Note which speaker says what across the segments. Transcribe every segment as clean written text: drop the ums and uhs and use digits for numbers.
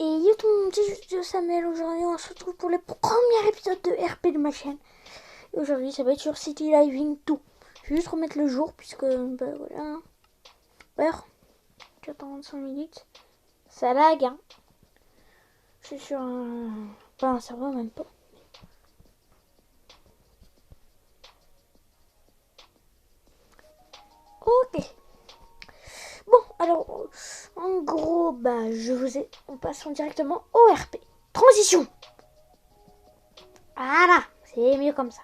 Speaker 1: Et yo tout le monde, c'est juste Samuel. Aujourd'hui, on se retrouve pour le premier épisode de RP de ma chaîne. Et aujourd'hui, ça va être sur City Living 2. Je vais juste remettre le jour, puisque, bah voilà. Heure, j'attends 5 minutes. Ça lag, hein. Je suis sur un... pas un serveur, même pas. Ok. Bon, alors, en gros, bah, on passe directement au RP. Transition. Voilà, c'est mieux comme ça.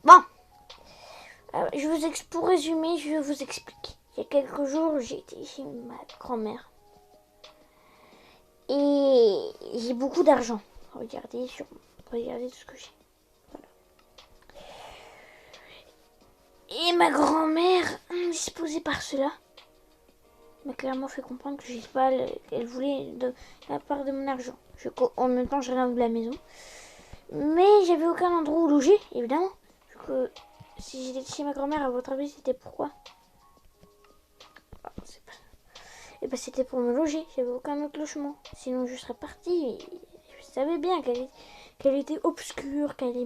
Speaker 1: Bon, pour résumer, je vous explique. Il y a quelques jours, j'ai été chez ma grand-mère. Et j'ai beaucoup d'argent. Regardez tout ce que j'ai. Voilà. Et ma grand-mère, indisposée par cela, m'a clairement fait comprendre que je sais pas, elle voulait de la part de mon argent. En même temps, je rénove la maison. Mais j'avais aucun endroit où loger, évidemment. Si j'étais chez ma grand-mère, à votre avis, c'était pourquoi? Et ben c'était pour me loger, j'avais aucun autre logement. Sinon je serais partie. Je savais bien qu'elle était obscure, qu'elle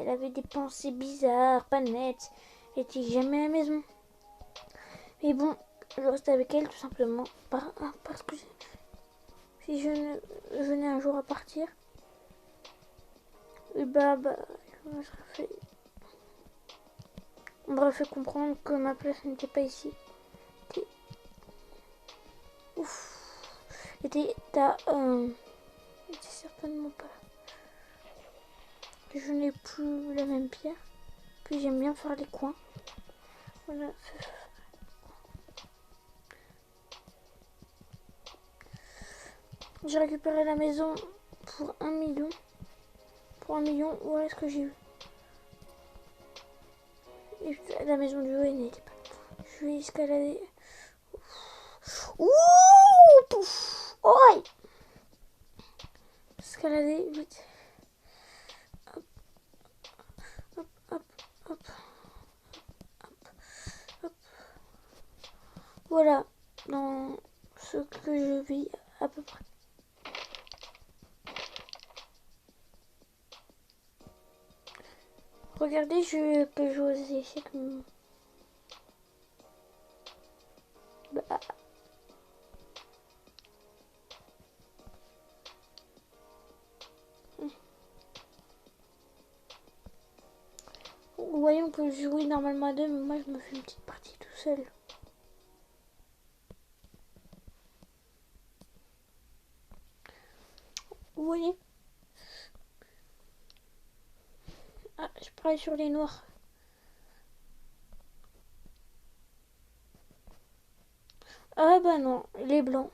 Speaker 1: avait des pensées bizarres, pas nettes. Elle était jamais à la maison. Mais bon, je restais avec elle tout simplement parce que si je venais un jour à partir, et on m'aurait fait comprendre que ma place n'était pas ici. Ouf. Était certainement pas. Je n'ai plus la même pierre. Puis j'aime bien faire les coins. Voilà. J'ai récupéré la maison pour 1 million. Pour 1 million, voilà ce que j'ai eu. Et la maison du haut, elle n'était pas. Je vais escalader. Ouh, pouf. Oi. Escalader vite. Hop, hop, hop, hop, hop. Voilà, dans ce que je vis à peu près. Regardez, que je aux échecs. Bah. Vous voyez, on peut jouer normalement à deux, mais moi je me fais une petite partie tout seul. Vous voyez? Ah, je parie sur les noirs. Ah bah non, les blancs.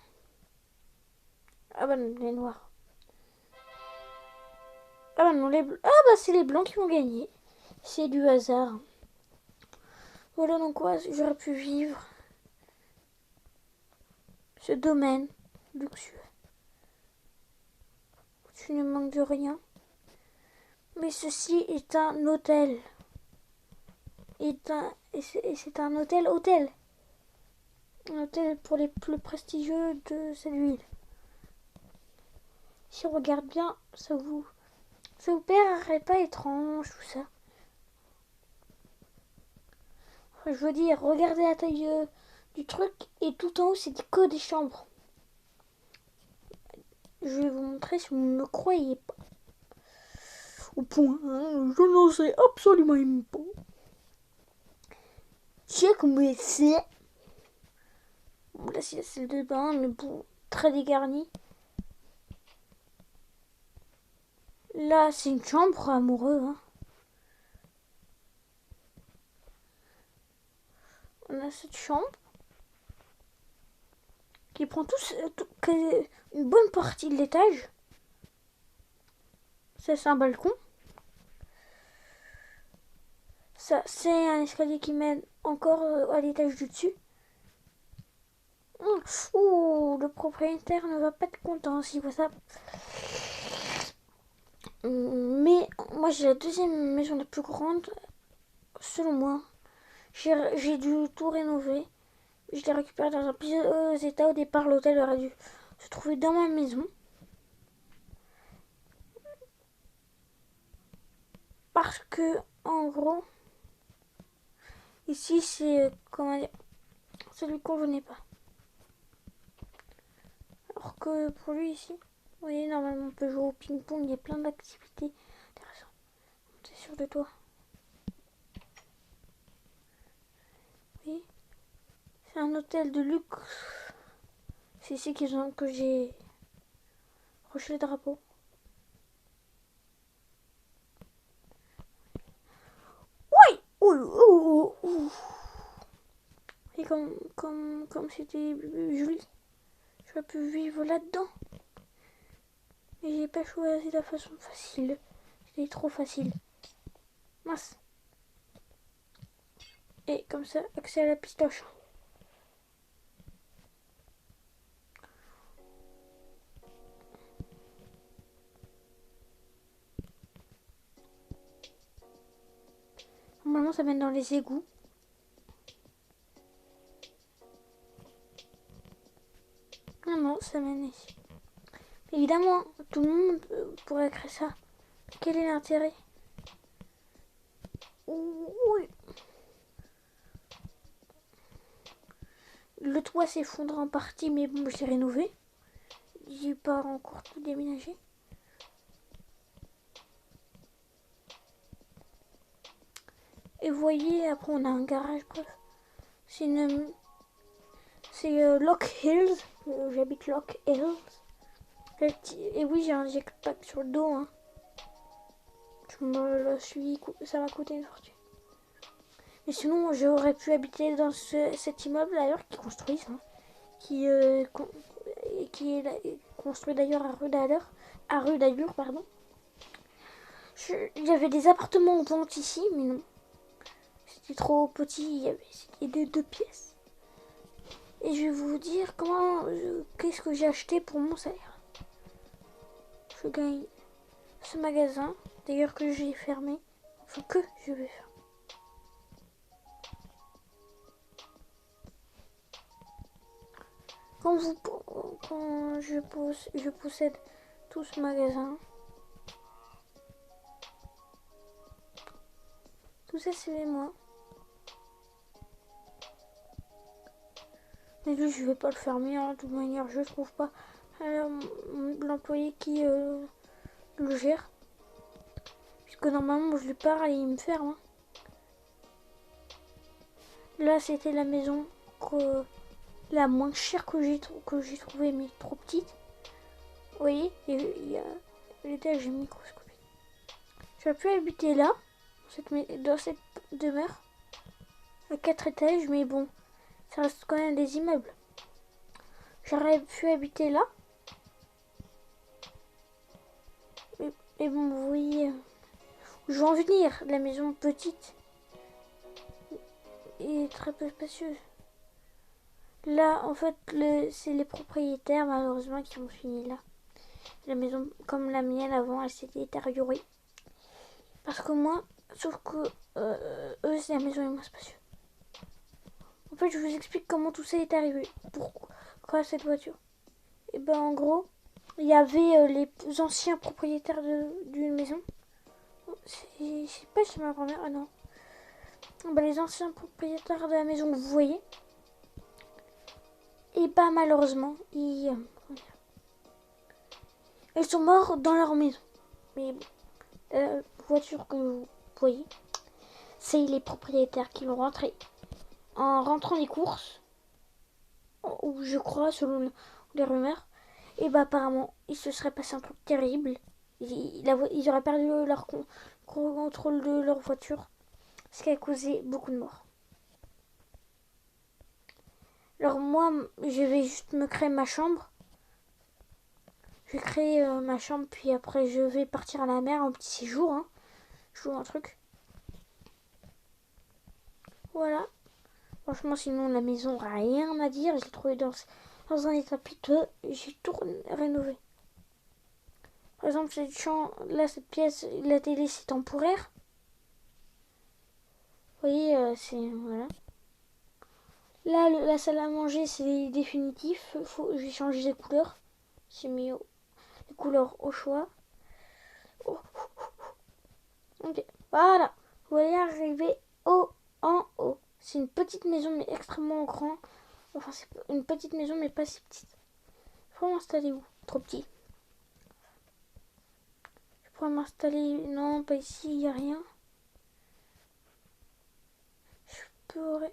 Speaker 1: Ah bah non, les noirs. Ah bah non, les blancs. Ah bah c'est les blancs qui ont gagné. C'est du hasard. Voilà dans quoi j'aurais pu vivre ce domaine luxueux. Tu ne manques de rien. Mais ceci est un hôtel. Et c'est un hôtel. Un hôtel pour les plus prestigieux de cette ville. Si on regarde bien, ça vous paraît pas étrange tout ça? Enfin, je veux dire, regardez la taille du truc et tout en haut c'est que des chambres. Je vais vous montrer si vous ne me croyez pas. Au point, hein, je n'en sais absolument même pas. Check mais c'est... Bon, là c'est la salle de bain, mais bon, très dégarnie. Là c'est une chambre amoureux, hein. On a cette chambre qui prend une bonne partie de l'étage. Ça c'est un balcon. Ça c'est un escalier qui mène encore à l'étage du dessus. Ouh, le propriétaire ne va pas être content s'il voit ça. Mais moi j'ai la deuxième maison la plus grande, selon moi. J'ai dû tout rénover. Je l'ai récupéré dans un piteux état. Au départ, l'hôtel aurait dû se trouver dans ma maison. Parce que, en gros, ici, c'est, comment dire, ça lui convenait pas. Alors que pour lui, ici, vous voyez, normalement, on peut jouer au ping-pong, il y a plein d'activités intéressantes. T'es sûr de toi? Oui. C'est un hôtel de luxe. C'est ici que j'ai accroché le drapeau. Oui. Et comme c'était joli, j'aurais pu vivre là-dedans. Mais j'ai pas choisi la façon facile. C'était trop facile. Mince. Et comme ça, accès à la pistoche. Normalement, ça mène dans les égouts. Non, ça mène ici. Évidemment, tout le monde pourrait créer ça. Quel est l'intérêt? Oui. Le toit s'effondre en partie, mais bon, je l'ai rénové. J'ai pas encore tout déménagé. Et vous voyez, après on a un garage, bref. C'est Lock Hills. J'habite Lock Hills. Et oui, j'ai un jetpack sur le dos. Hein. Je me le suis... Ça m'a coûté une fortune. Mais sinon, j'aurais pu habiter dans cet immeuble d'ailleurs qui construisent. Hein, qui est construit d'ailleurs à rue d'Allure, pardon. Il y avait des appartements en vente ici, mais non. C'était trop petit, c'était des 2 pièces. Et je vais vous dire qu'est-ce que j'ai acheté pour mon salaire. Je gagne ce magasin, d'ailleurs que j'ai fermé. Enfin que je vais fermer. Quand je possède tout ce magasin, tout ça c'est moi. Mais lui je vais pas le fermer, hein, de toute manière je trouve pas l'employé qui le gère. Puisque normalement je lui parle et il me ferme. Hein. Là c'était la maison la moins chère que j'ai trouvée, mais trop petite. Vous voyez, il y a l'étage microscopique. J'aurais pu habiter là, dans cette demeure, à 4 étages, mais bon, ça reste quand même des immeubles. J'aurais pu habiter là. Mais bon, vous voyez, je vais en venir. La maison petite et très peu spacieuse. Là, en fait, c'est les propriétaires, malheureusement, qui ont fini là. La maison, comme la mienne avant, elle s'était détériorée. Parce que moi, sauf que eux, la maison est moins spacieuse. En fait, je vous explique comment tout ça est arrivé. Pourquoi cette voiture? Et ben, en gros, il y avait les anciens propriétaires d'une maison. Je sais pas chez ma grand-mère. Ah non. Ben, les anciens propriétaires de la maison, vous voyez. Et bah, malheureusement, ils sont morts dans leur maison. Mais bon, la voiture que vous voyez, c'est les propriétaires qui l'ont rentrée. En rentrant des courses, ou je crois, selon les rumeurs, et bah apparemment, il se serait passé un truc terrible. Ils auraient perdu leur contrôle de leur voiture, ce qui a causé beaucoup de morts. Alors moi, je vais juste me créer ma chambre. Je vais créer ma chambre, puis après je vais partir à la mer en petit séjour. Hein. Je joue un truc. Voilà. Franchement, sinon la maison, rien à dire. Je l'ai trouvée dans un état piteux. J'ai tout rénové. Par exemple, cette pièce, la télé, c'est temporaire. Vous voyez, c'est... Voilà. Là, la salle à manger, c'est définitif. J'ai changé les couleurs. J'ai mis les couleurs au choix. Oh. Ok, voilà. Vous allez arriver en haut. C'est une petite maison, mais extrêmement grand. Enfin, c'est une petite maison, mais pas si petite. Faut m'installer où? Trop petit. Je pourrais m'installer... Non, pas ici, il n'y a rien. Je pourrais...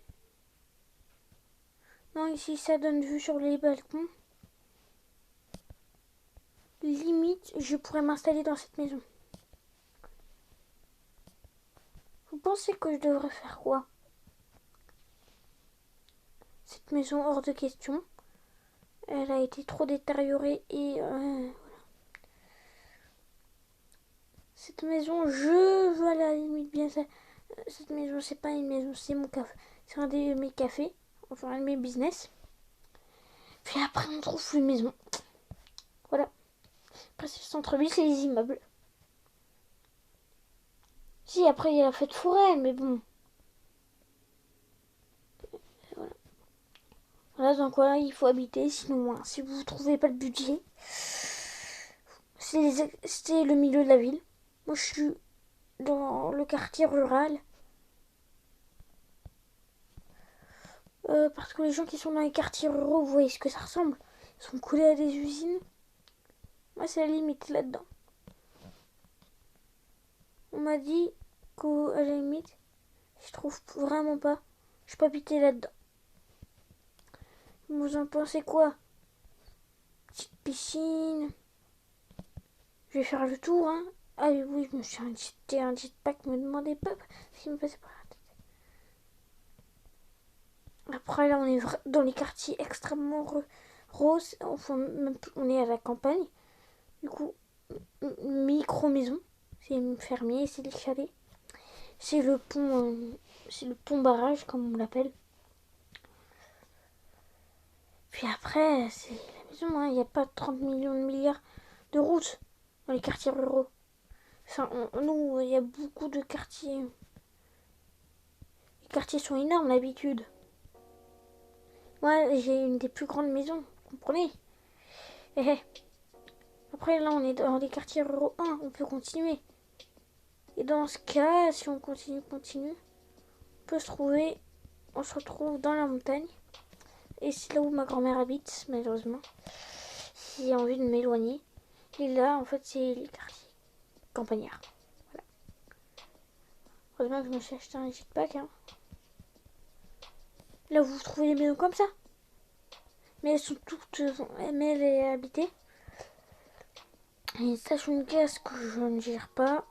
Speaker 1: Non, ici, ça donne vue sur les balcons. Limite, je pourrais m'installer dans cette maison. Vous pensez que je devrais faire quoi? Cette maison, hors de question. Elle a été trop détériorée et... voilà. Cette maison, je veux à la limite bien ça. Cette maison, c'est pas une maison, c'est mon café. C'est un de mes cafés. Enfin, un de mes business. Puis après, on trouve une maison. Voilà. Après, c'est le centre-ville, c'est les immeubles. Si, après, il y a la fête foraine, mais bon. Voilà. Voilà, donc voilà, il faut habiter. Sinon, si vous ne trouvez pas le budget, c'est le milieu de la ville. Moi, je suis dans le quartier rural. Parce que les gens qui sont dans les quartiers ruraux, vous voyez ce que ça ressemble. Ils sont collés à des usines. Moi, c'est la limite là-dedans. On m'a dit qu'à la limite, je trouve vraiment pas. Je peux habiter là-dedans. Vous en pensez quoi? Petite piscine. Je vais faire le tour, hein. Ah oui, je me suis acheté un jetpack, me demandez pas ce qui me passait par la tête. Après, là, on est dans les quartiers extrêmement roses. Enfin, même, on est à la campagne. Du coup, micro-maison. C'est une fermier, c'est des chalets. C'est le pont barrage, comme on l'appelle. Puis après, c'est la maison, hein. Il n'y a pas 30 millions de milliards de routes dans les quartiers ruraux. Enfin, nous, il y a beaucoup de quartiers. Les quartiers sont énormes d'habitude. Moi, j'ai une des plus grandes maisons, vous comprenez? Après, là, on est dans les quartiers ruraux 1, on peut continuer. Et dans ce cas, si on continue, on se retrouve dans la montagne. Et c'est là où ma grand-mère habite, malheureusement. Si j'ai envie de m'éloigner. Et là, en fait, c'est les quartiers campagnards. Voilà. Heureusement que je me suis acheté un jetpack. Hein. Là, vous trouvez des maisons comme ça. Mais elles sont toutes... mais elle est habitée. Et une station de gaz que je ne gère pas.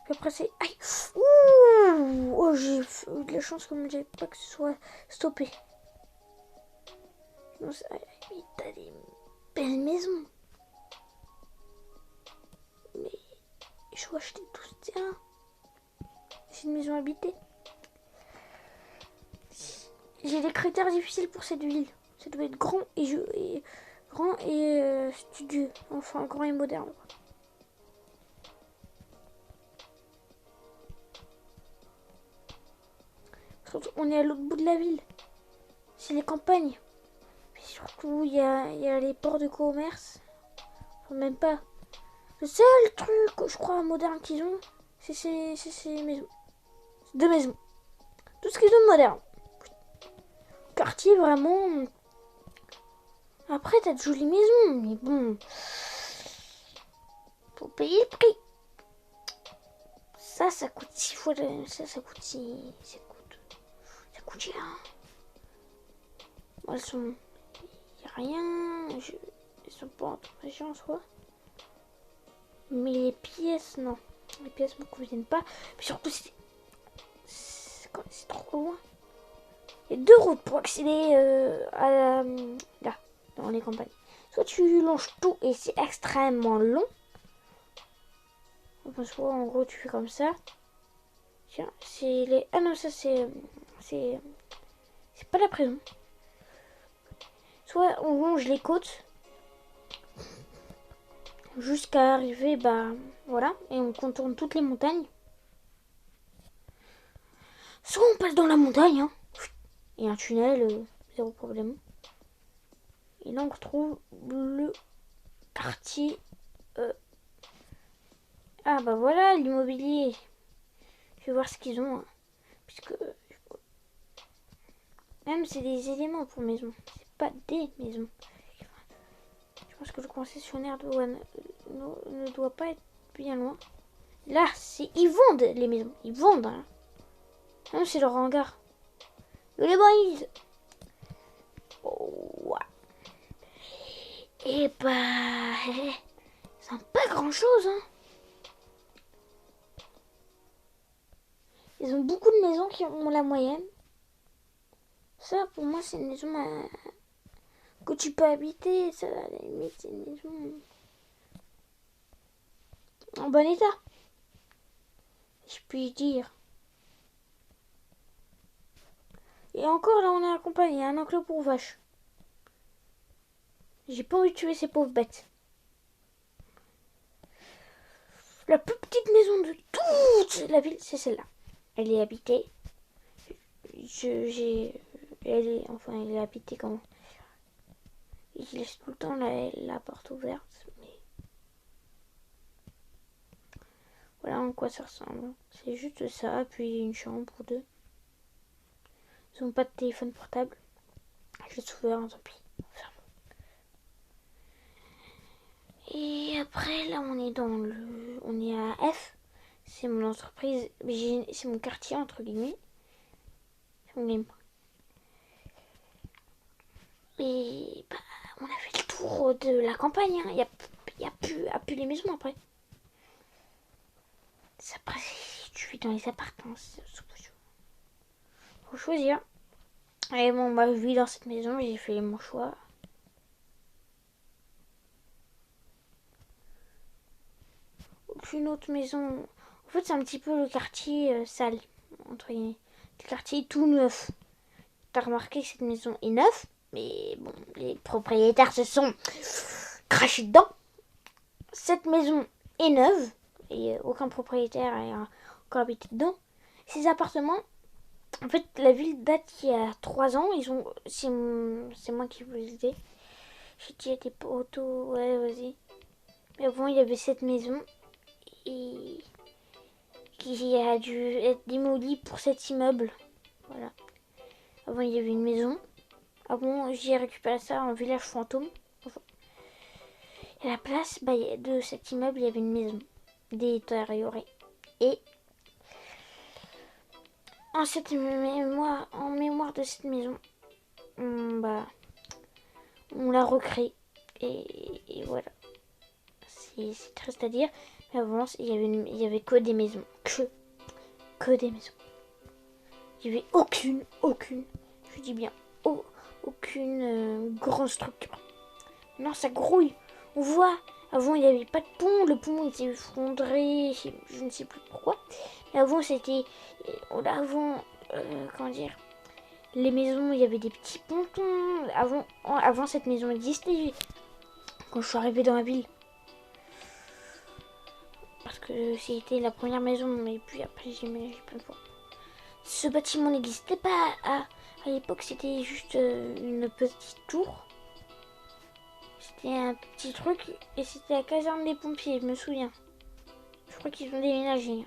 Speaker 1: Puis après, c'est... Aïe. Ouh. Oh, j'ai eu de la chance que mon jetpack soit stoppé. Non, t'as des belles maisons. Mais je dois acheter tout ce terrain. C'est une maison habitée. J'ai des critères difficiles pour cette ville. Ça doit être grand et studieux. Enfin, grand et moderne. Surtout, on est à l'autre bout de la ville. C'est les campagnes. Puis surtout, il y a les ports de commerce. Enfin, même pas. Le seul truc, je crois, moderne qu'ils ont, c'est ces maisons. C'est deux maisons. Tout ce qu'ils ont de moderne. Quartier, vraiment... Après, t'as de jolies maisons, mais bon... Faut payer le prix. Ça coûte 6 fois... Ça coûte 6... Ça coûte cher. Bon, elles sont... Y a rien... Elles sont pas en région en soi. Mais les pièces, non. Les pièces me conviennent pas. Puis surtout, c'est trop loin. Il y a deux routes pour accéder là, dans les campagnes. Soit tu longes tout et c'est extrêmement long. Enfin, soit en gros tu fais comme ça. Tiens, c'est les... Ah non, ça c'est pas la prison. Soit on longe les côtes jusqu'à arriver, bah voilà, et on contourne toutes les montagnes. Soit on passe dans la montagne, hein. Et un tunnel, zéro problème. Et là, on retrouve le quartier. Ah, bah voilà, l'immobilier. Je vais voir ce qu'ils ont. Hein. Puisque même c'est des éléments pour maison. C'est pas des maisons. Je pense que le concessionnaire ne doit pas être bien loin. Là, ils vendent les maisons. Ils vendent. Hein. Non, c'est leur hangar. Les boys. Oh, et bah, c'est pas grand chose. Hein. Ils ont beaucoup de maisons qui ont la moyenne. Ça, pour moi, c'est une maison que tu peux habiter. Ça, à la limite, c'est une maison en bon état. Je puis dire. Et encore, là, on est accompagné. Il y a un enclos pour vaches. J'ai pas envie de tuer ces pauvres bêtes. La plus petite maison de toute la ville, c'est celle-là. Elle est habitée. Elle est habitée comment? Il laisse tout le temps la porte ouverte. Mais voilà en quoi ça ressemble. C'est juste ça, puis une chambre pour deux. Ils n'ont pas de téléphone portable. Je l'ai ouvert, tant pis. Et après, là, on est à F. C'est mon entreprise. C'est mon quartier, entre guillemets. C'est mon game. Et bah, on a fait le tour de la campagne. Il n'y a plus les maisons après. Après, si tu vis dans les appartements, faut choisir. Et bon, bah, je vis dans cette maison, j'ai fait mon choix. Aucune autre maison. En fait, c'est un petit peu le quartier sale, entre guillemets. Le quartier tout neuf. T'as remarqué que cette maison est neuve, mais bon, les propriétaires se sont crachés dedans. Cette maison est neuve, et aucun propriétaire n'a encore habité dedans. Ces appartements, en fait, la ville date il y a 3 ans. C'est moi qui vous le dis. J'ai dit à tes potos, ouais, vas-y. Mais avant, il y avait cette maison et qui a dû être démolie pour cet immeuble. Voilà. Avant, il y avait une maison. Avant, j'ai récupéré ça en village fantôme. Enfin. Et à la place de cet immeuble, il y avait une maison détériorée. Et en mémoire de cette maison, on l'a recréée. Et voilà. C'est triste à dire. Mais avant, il y avait que des maisons. Que des maisons. Il n'y avait aucune, je dis bien, aucune grande structure. Non, ça grouille. On voit, avant il n'y avait pas de pont, le pont était effondré, je ne sais plus pourquoi. Mais avant c'était, comment dire, les maisons, il y avait des petits pontons. Avant cette maison existait, quand je suis arrivée dans la ville. Parce que c'était la première maison, et puis après j'ai ménagé plein de fois. Ce bâtiment n'existait pas à l'époque, c'était juste une petite tour. C'était un petit truc et c'était la caserne des pompiers, je me souviens. Je crois qu'ils ont déménagé.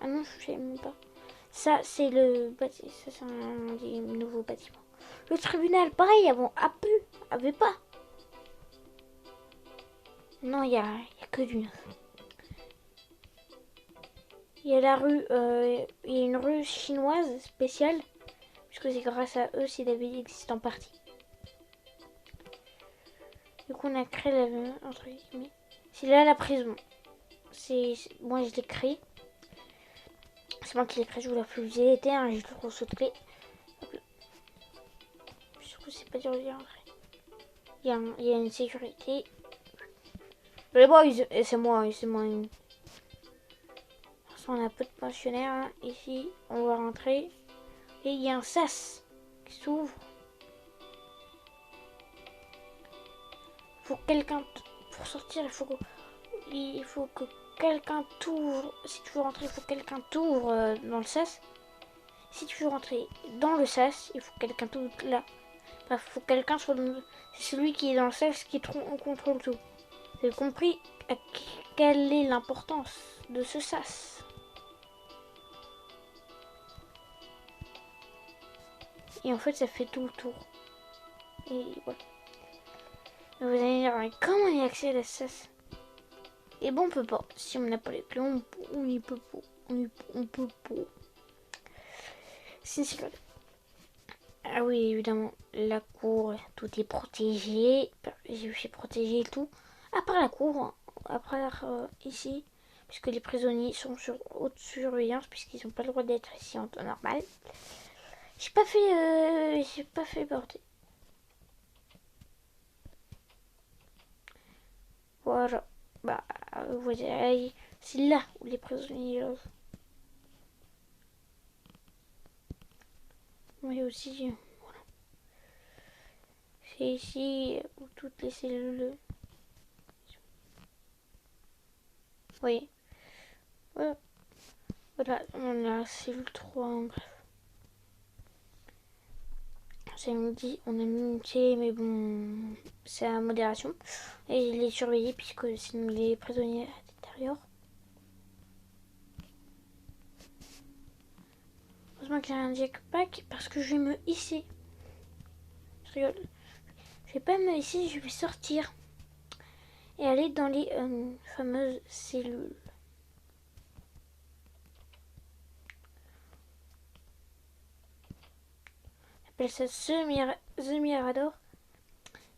Speaker 1: Ah non, je sais même pas. Ça, c'est le bâtiment. Ça, c'est un des nouveaux bâtiments. Le tribunal, pareil, avait pas. Non, il y a que du neuf. Il y a la rue, il y a une rue chinoise spéciale, puisque c'est grâce à eux si la ville existe en partie. Du coup, on a créé entre guillemets. C'est là la prison. Moi, je l'ai créé. C'est moi qui l'ai créé, je vous la fais visiter, hein, j'ai le trousseau de clés. Du coup, c'est pas dur d'y rentrer. Il y a une sécurité. Les boys, et c'est moi. On a un peu de pensionnaires. Hein. Ici, on va rentrer. Et il y a un sas qui s'ouvre. Pour sortir, il faut que quelqu'un t'ouvre. Si tu veux rentrer, il faut que quelqu'un t'ouvre dans le sas. Si tu veux rentrer dans le sas, il faut quelqu'un tout là. Bref, il faut quelqu'un soit c'est celui qui est dans le sas qui contrôle tout. Vous avez compris quelle est l'importance de ce sas. Et en fait, ça fait tout le tour. Et voilà. Vous allez dire, mais comment on y accède à ce sas? Et bon, on peut pas. Si on n'a pas les clés, on y peut pas. On peut pas. C'est vrai. Ah oui, évidemment, la cour, tout est protégé. J'ai fait protéger tout. À part la cour, à part ici, puisque les prisonniers sont sur haute surveillance, puisqu'ils n'ont pas le droit d'être ici en temps normal. J'ai pas fait porter. Voilà. Bah, vous voyez, c'est là où les prisonniers logent. Oui, aussi, voilà. C'est ici où toutes les cellules. Vous voyez. Voilà. Voilà, on a la cellule 3, bref. C'est midi, on a midi, mais bon, c'est à modération. Et il est surveillé puisque sinon les prisonniers à l'intérieur. Heureusement qu'il y a un jackpack parce que je vais me hisser. Je rigole. Je vais pas me hisser, je vais sortir et aller dans les fameuses cellules. On appelle ça The Mirador.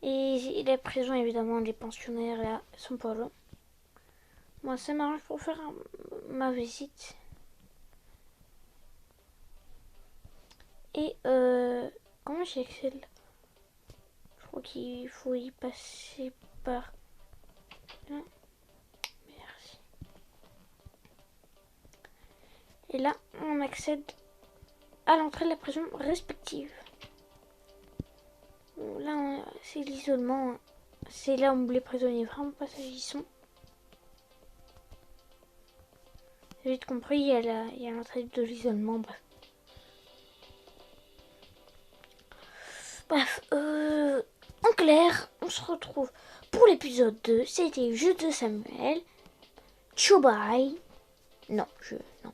Speaker 1: Et la prison, évidemment, les pensionnaires là sont pas là. Moi, ça m'arrange pour faire ma visite. Et comment j'accède? Je crois qu'il faut y passer par là. Merci. Et là, on accède à l'entrée de la prison respective. Bon, là, c'est l'isolement. C'est là où les prisonniers vraiment passagers sont. J'ai vite compris, il y a l'entrée de l'isolement. Bref, en clair, on se retrouve pour l'épisode 2. C'était Jeu de Samuel. Ciao bye. Non, non.